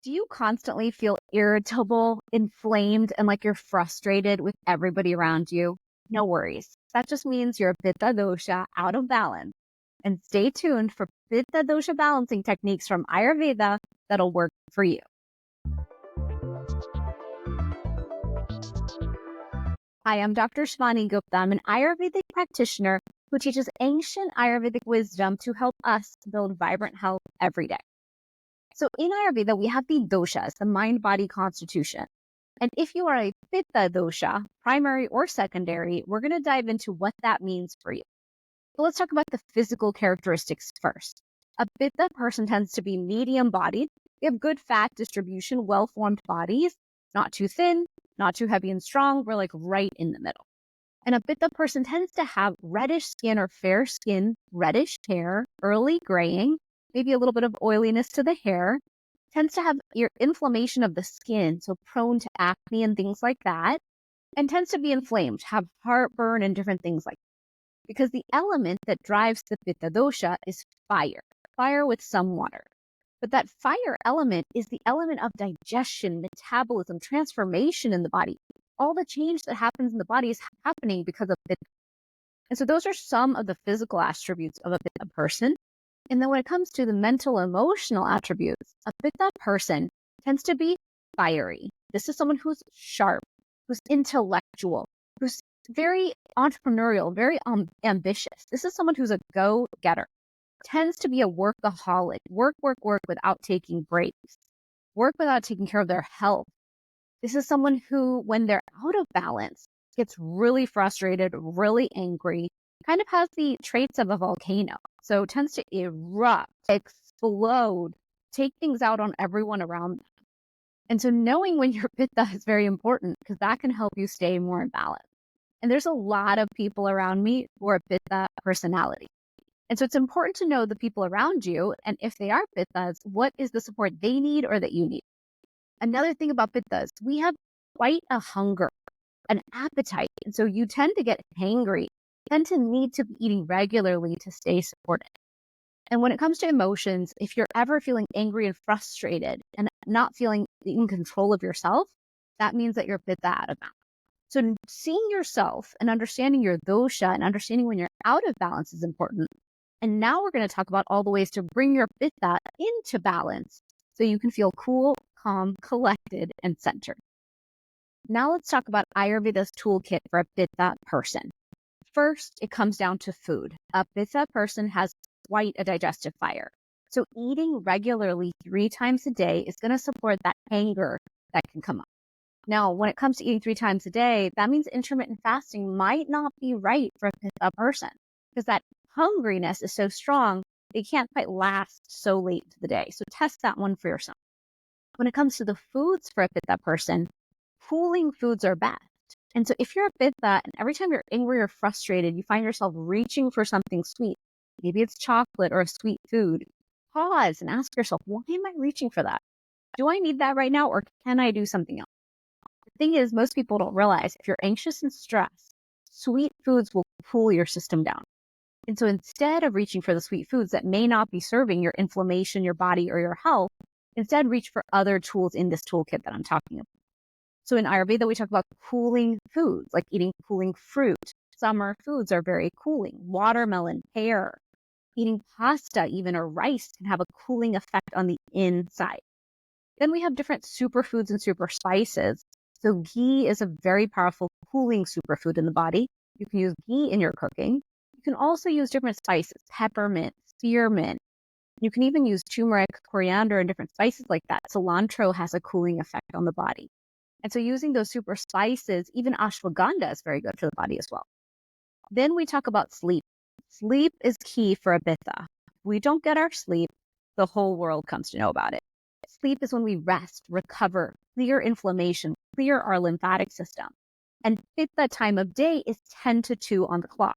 Do you constantly feel irritable, inflamed, and like you're frustrated with everybody around you? No worries. That just means you're Pitta Dosha out of balance. And stay tuned for Pitta Dosha balancing techniques from Ayurveda that'll work for you. Hi, I'm Dr. Shivani Gupta. I'm an Ayurvedic practitioner who teaches ancient Ayurvedic wisdom to help us build vibrant health every day. So in Ayurveda, we have the doshas, the mind-body constitution. And if you are a Pitta dosha, primary or secondary, we're going to dive into what that means for you. So let's talk about the physical characteristics first. A Pitta person tends to be medium-bodied. They have good fat distribution, well-formed bodies, not too thin, not too heavy and strong. We're like right in the middle. And a Pitta person tends to have reddish skin or fair skin, reddish hair, early graying, maybe a little bit of oiliness to the hair, tends to have your inflammation of the skin, so prone to acne and things like that, and tends to be inflamed, have heartburn and different things like that. Because the element that drives the Pitta dosha is fire with some water. But that fire element is the element of digestion, metabolism, transformation in the body. All the change that happens in the body is happening because of Pitta. And so those are some of the physical attributes of a Pitta person. And then when it comes to the mental, emotional attributes, a Pitta person tends to be fiery. This is someone who's sharp, who's intellectual, who's very entrepreneurial, very ambitious. This is someone who's a go-getter, tends to be a workaholic, work without taking breaks, work without taking care of their health. This is someone who, when they're out of balance, gets really frustrated, really angry, kind of has the traits of a volcano. So tends to erupt, explode, take things out on everyone around them. And so knowing when you're Pitta is very important because that can help you stay more in balance. And there's a lot of people around me who are Pitta personality. And so it's important to know the people around you. And if they are Pittas, what is the support they need or that you need? Another thing about Pittas, we have quite a hunger, an appetite. And so you tend to get hangry, tend to need to be eating regularly to stay supported. And when it comes to emotions, if you're ever feeling angry and frustrated and not feeling in control of yourself, that means that you're Pitta out of balance. So seeing yourself and understanding your dosha and understanding when you're out of balance is important. And now we're going to talk about all the ways to bring your Pitta into balance so you can feel cool, calm, collected, and centered. Now let's talk about Ayurveda's toolkit for a Pitta person. First, it comes down to food. A Pitta person has quite a digestive fire. So eating regularly 3 times a day is going to support that anger that can come up. Now, when it comes to eating 3 times a day, that means intermittent fasting might not be right for a Pitta person because that hungriness is so strong, they can't quite last so late into the day. So test that one for yourself. When it comes to the foods for a Pitta person, cooling foods are best. And so if you're a Pitta and every time you're angry or frustrated, you find yourself reaching for something sweet, maybe it's chocolate or a sweet food, pause and ask yourself, why am I reaching for that? Do I need that right now or can I do something else? The thing is, most people don't realize if you're anxious and stressed, sweet foods will cool your system down. And so instead of reaching for the sweet foods that may not be serving your inflammation, your body, or your health, instead reach for other tools in this toolkit that I'm talking about. So in Ayurveda, we talk about cooling foods, like eating cooling fruit. Summer foods are very cooling. Watermelon, pear, eating pasta even or rice can have a cooling effect on the inside. Then we have different superfoods and super spices. So ghee is a very powerful cooling superfood in the body. You can use ghee in your cooking. You can also use different spices, peppermint, spearmint. You can even use turmeric, coriander, and different spices like that. Cilantro has a cooling effect on the body. And so using those super spices, even ashwagandha is very good for the body as well. Then we talk about sleep. Sleep is key for a Pitta. If we don't get our sleep, the whole world comes to know about it. Sleep is when we rest, recover, clear inflammation, clear our lymphatic system. And Pitta time of day is 10 to 2 on the clock.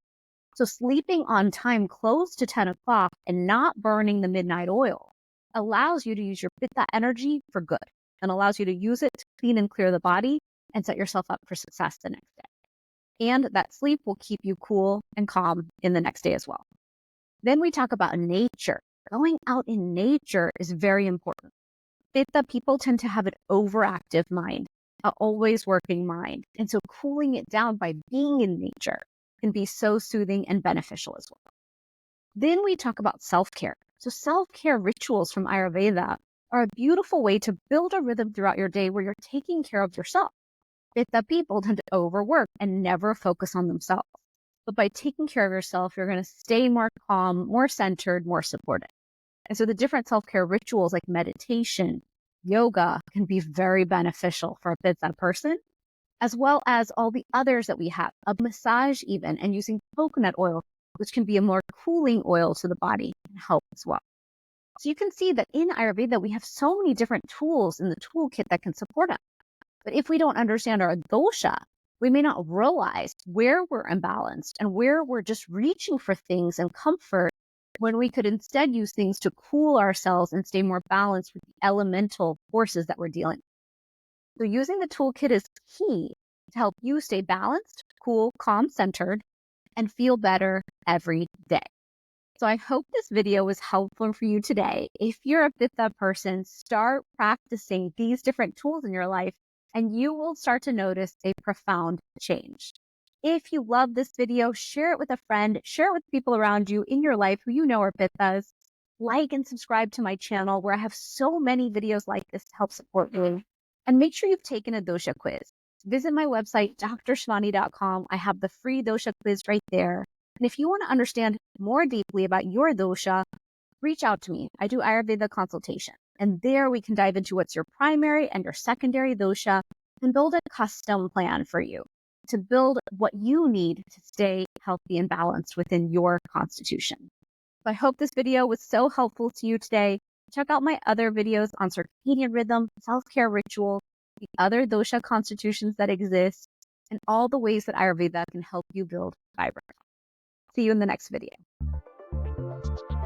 So sleeping on time close to 10 o'clock and not burning the midnight oil allows you to use your Pitta energy for good and allows you to use it to clean and clear the body and set yourself up for success the next day. And that sleep will keep you cool and calm in the next day as well. Then we talk about nature. Going out in nature is very important. Pitta people tend to have an overactive mind, a always working mind. And so cooling it down by being in nature can be so soothing and beneficial as well. Then we talk about self-care. So self-care rituals from Ayurveda are a beautiful way to build a rhythm throughout your day where you're taking care of yourself. Pitta people tend to overwork and never focus on themselves. But by taking care of yourself, you're going to stay more calm, more centered, more supported. And so the different self-care rituals like meditation, yoga can be very beneficial for a Pitta person, as well as all the others that we have, a massage even, and using coconut oil, which can be a more cooling oil to the body and help as well. So you can see that in Ayurveda, we have so many different tools in the toolkit that can support us. But if we don't understand our dosha, we may not realize where we're imbalanced and where we're just reaching for things and comfort when we could instead use things to cool ourselves and stay more balanced with the elemental forces that we're dealing with. So using the toolkit is key to help you stay balanced, cool, calm, centered, and feel better every day. So I hope this video was helpful for you today. If you're a Pitta person, start practicing these different tools in your life and you will start to notice a profound change. If you love this video, share it with a friend, share it with people around you in your life who you know are Pittas. Like and subscribe to my channel where I have so many videos like this to help support you. And make sure you've taken a dosha quiz. Visit my website, drshivani.com. I have the free dosha quiz right there. And if you want to understand more deeply about your dosha, reach out to me. I do Ayurveda consultation. And there we can dive into what's your primary and your secondary dosha and build a custom plan for you to build what you need to stay healthy and balanced within your constitution. So I hope this video was so helpful to you today. Check out my other videos on circadian rhythm, self-care rituals, the other dosha constitutions that exist, and all the ways that Ayurveda can help you build vibrant health. See you in the next video.